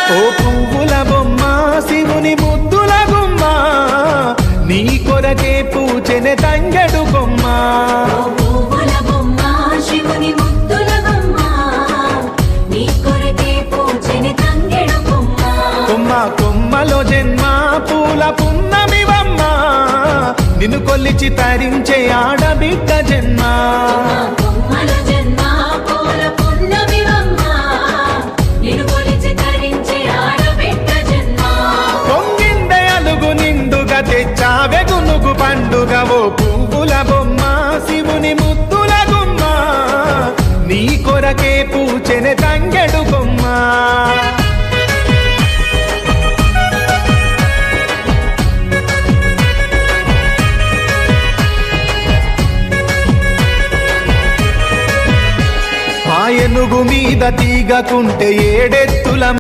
ఓ పువ్వుల బొమ్మ శివుని ముద్దుల గుమ్మ నీ కొరకే పూచెనే తంగెడు కొమ్మ కొమ్మ కొమ్మలో జన్మ పూల పున్నమివమ్మ నిన్ను కొల్లిచి తరించే ఆడబిడ్డ జన్మ పొంగిందే అలుగు నిండుగా తెచ్చావె గునుగు పండుగ ఓ పువ్వుల బొమ్మ శివుని ముద్దుల గుమ్మ నీ కొరకే పూచెనే తంగెడు కొమ్మ ఏనుగు మీద తీగకుంటే ఏడెత్తుల